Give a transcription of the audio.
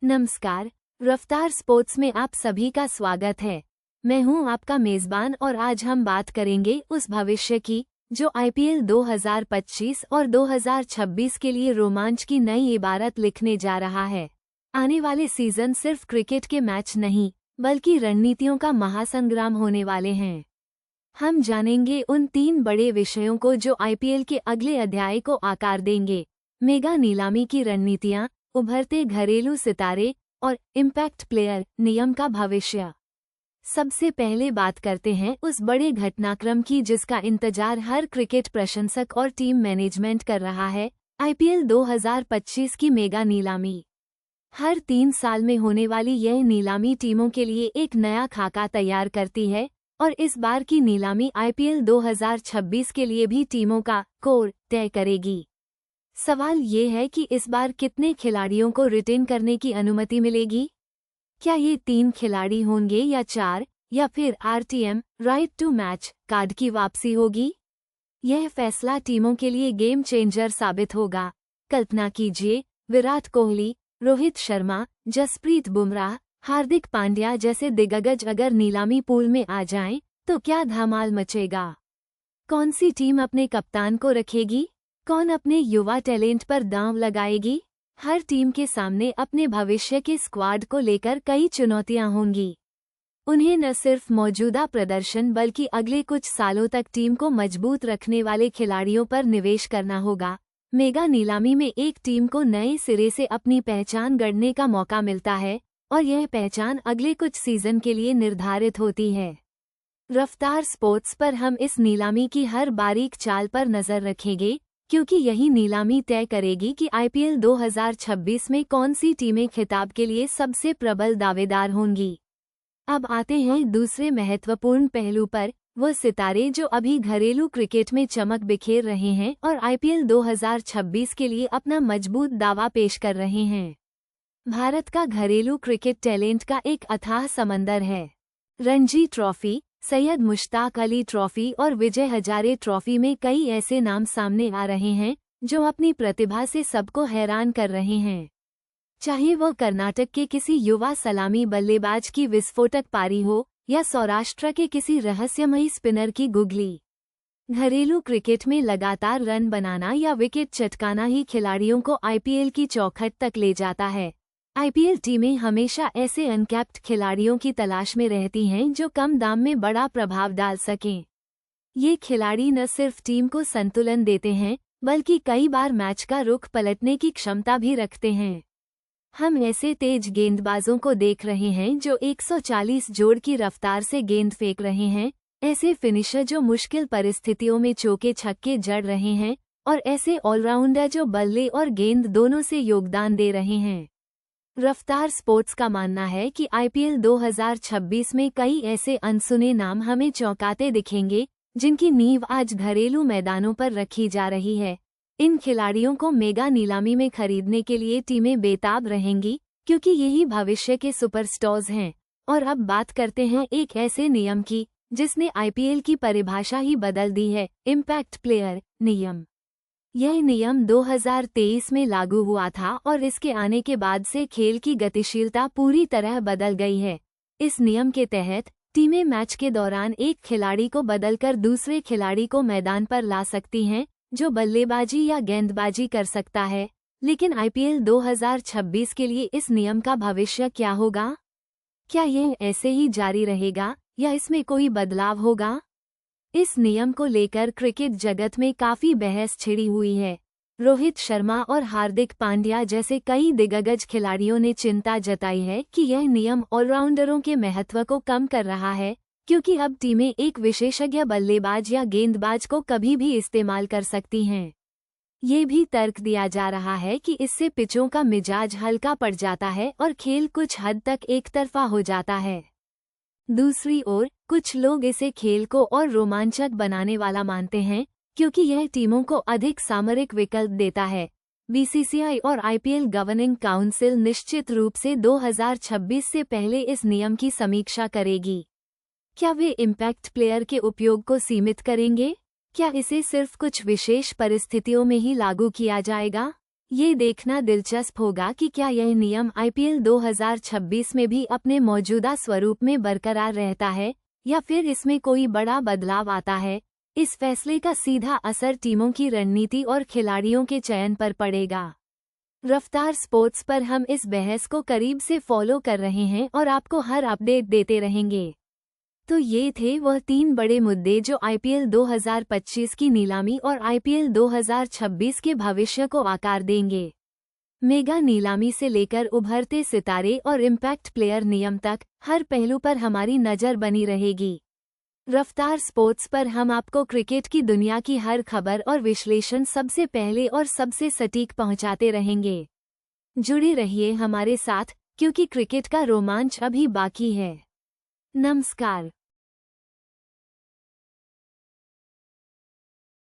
नमस्कार। रफ्तार स्पोर्ट्स में आप सभी का स्वागत है। मैं हूं आपका मेजबान और आज हम बात करेंगे उस भविष्य की जो आईपीएल 2025 और 2026 के लिए रोमांच की नई इबारत लिखने जा रहा है। आने वाले सीजन सिर्फ क्रिकेट के मैच नहीं बल्कि रणनीतियों का महासंग्राम होने वाले हैं। हम जानेंगे उन 3 बड़े विषयों को जो आईपीएल के अगले अध्याय को आकार देंगे। मेगा नीलामी की रणनीतियां, उभरते घरेलू सितारे और इम्पैक्ट प्लेयर नियम का भविष्य। सबसे पहले बात करते हैं उस बड़े घटनाक्रम की जिसका इंतजार हर क्रिकेट प्रशंसक और टीम मैनेजमेंट कर रहा है, आईपीएल 2025 की मेगा नीलामी। हर 3 साल में होने वाली यह नीलामी टीमों के लिए एक नया खाका तैयार करती है और इस बार की नीलामी आईपीएल 2026 के लिए भी टीमों का कोर तय करेगी। सवाल ये है कि इस बार कितने खिलाड़ियों को रिटेन करने की अनुमति मिलेगी? क्या ये 3 खिलाड़ी होंगे या 4, या फिर RTM right to match card की वापसी होगी? यह फैसला टीमों के लिए गेम चेंजर साबित होगा। कल्पना कीजिए, विराट कोहली, रोहित शर्मा, जसप्रीत बुमराह, हार्दिक पांड्या जैसे दिग्गज अगर नीलामी पूल में आ जाएं, तो क्या धमाल मचेगा। कौन सी टीम अपने कप्तान को रखेगी? कौन अपने युवा टैलेंट पर दांव लगाएगी? हर टीम के सामने अपने भविष्य के स्क्वाड को लेकर कई चुनौतियां होंगी। उन्हें न सिर्फ मौजूदा प्रदर्शन बल्कि अगले कुछ सालों तक टीम को मजबूत रखने वाले खिलाड़ियों पर निवेश करना होगा। मेगा नीलामी में एक टीम को नए सिरे से अपनी पहचान गढ़ने का मौका मिलता है और यह पहचान अगले कुछ सीजन के लिए निर्धारित होती है। रफ्तार स्पोर्ट्स पर हम इस नीलामी की हर बारीक चाल पर नजर रखेंगे, क्योंकि यही नीलामी तय करेगी कि आईपीएल 2026 में कौन सी टीमें खिताब के लिए सबसे प्रबल दावेदार होंगी। अब आते हैं दूसरे महत्वपूर्ण पहलू पर, वो सितारे जो अभी घरेलू क्रिकेट में चमक बिखेर रहे हैं और आईपीएल 2026 के लिए अपना मजबूत दावा पेश कर रहे हैं। भारत का घरेलू क्रिकेट टैलेंट का एक अथाह समंदर है। रणजी ट्रॉफी, सैयद मुश्ताक अली ट्रॉफी और विजय हजारे ट्रॉफी में कई ऐसे नाम सामने आ रहे हैं जो अपनी प्रतिभा से सबको हैरान कर रहे हैं। चाहे वो कर्नाटक के किसी युवा सलामी बल्लेबाज की विस्फोटक पारी हो या सौराष्ट्र के किसी रहस्यमयी स्पिनर की गुगली। घरेलू क्रिकेट में लगातार रन बनाना या विकेट चटकाना ही खिलाड़ियों को आईपीएल की चौखट तक ले जाता है। आईपीएल टीमें हमेशा ऐसे अनकैप्ड खिलाड़ियों की तलाश में रहती हैं जो कम दाम में बड़ा प्रभाव डाल सकें। ये खिलाड़ी न सिर्फ टीम को संतुलन देते हैं बल्कि कई बार मैच का रुख पलटने की क्षमता भी रखते हैं। हम ऐसे तेज गेंदबाजों को देख रहे हैं जो 140 जोड़ की रफ्तार से गेंद फेंक रहे हैं, ऐसे फिनिशर जो मुश्किल परिस्थितियों में चौके छक्के जड़ रहे हैं और ऐसे ऑलराउंडर जो बल्ले और गेंद दोनों से योगदान दे रहे हैं। रफ्तार स्पोर्ट्स का मानना है कि आईपीएल 2026 में कई ऐसे अनसुने नाम हमें चौंकाते दिखेंगे जिनकी नींव आज घरेलू मैदानों पर रखी जा रही है। इन खिलाड़ियों को मेगा नीलामी में खरीदने के लिए टीमें बेताब रहेंगी, क्योंकि यही भविष्य के सुपरस्टार्स हैं। और अब बात करते हैं एक ऐसे नियम की जिसने आईपीएल की परिभाषा ही बदल दी है, इम्पैक्ट प्लेयर नियम। यह नियम 2023 में लागू हुआ था और इसके आने के बाद से खेल की गतिशीलता पूरी तरह बदल गई है। इस नियम के तहत टीमें मैच के दौरान एक खिलाड़ी को बदलकर दूसरे खिलाड़ी को मैदान पर ला सकती हैं, जो बल्लेबाजी या गेंदबाजी कर सकता है। लेकिन आईपीएल 2026 के लिए इस नियम का भविष्य क्या होगा? क्या यह ऐसे ही जारी रहेगा या इसमें कोई बदलाव होगा? इस नियम को लेकर क्रिकेट जगत में काफी बहस छिड़ी हुई है। रोहित शर्मा और हार्दिक पांड्या जैसे कई दिग्गज खिलाड़ियों ने चिंता जताई है कि यह नियम ऑलराउंडरों के महत्व को कम कर रहा है, क्योंकि अब टीमें एक विशेषज्ञ बल्लेबाज या गेंदबाज को कभी भी इस्तेमाल कर सकती हैं। ये भी तर्क दिया जा रहा है कि इससे पिचों का मिजाज हल्का पड़ जाता है और खेल कुछ हद तक एकतरफा हो जाता है। दूसरी ओर कुछ लोग इसे खेल को और रोमांचक बनाने वाला मानते हैं, क्योंकि यह टीमों को अधिक सामरिक विकल्प देता है। बीसीसीआई और आईपीएल गवर्निंग काउंसिल निश्चित रूप से 2026 से पहले इस नियम की समीक्षा करेगी। क्या वे इम्पैक्ट प्लेयर के उपयोग को सीमित करेंगे? क्या इसे सिर्फ कुछ विशेष परिस्थितियों में ही लागू किया जाएगा? ये देखना दिलचस्प होगा कि क्या यह नियम आईपीएल 2026 में भी अपने मौजूदा स्वरूप में बरकरार रहता है या फिर इसमें कोई बड़ा बदलाव आता है। इस फैसले का सीधा असर टीमों की रणनीति और खिलाड़ियों के चयन पर पड़ेगा। रफ्तार स्पोर्ट्स पर हम इस बहस को करीब से फॉलो कर रहे हैं और आपको हर अपडेट देते रहेंगे। तो ये थे वह 3 बड़े मुद्दे जो आईपीएल 2025 की नीलामी और आईपीएल 2026 के भविष्य को आकार देंगे। मेगा नीलामी से लेकर उभरते सितारे और इम्पैक्ट प्लेयर नियम तक हर पहलू पर हमारी नज़र बनी रहेगी। रफ्तार स्पोर्ट्स पर हम आपको क्रिकेट की दुनिया की हर खबर और विश्लेषण सबसे पहले और सबसे सटीक पहुंचाते रहेंगे। जुड़े रहिए हमारे साथ, क्योंकि क्रिकेट का रोमांच अभी बाकी है। नमस्कार।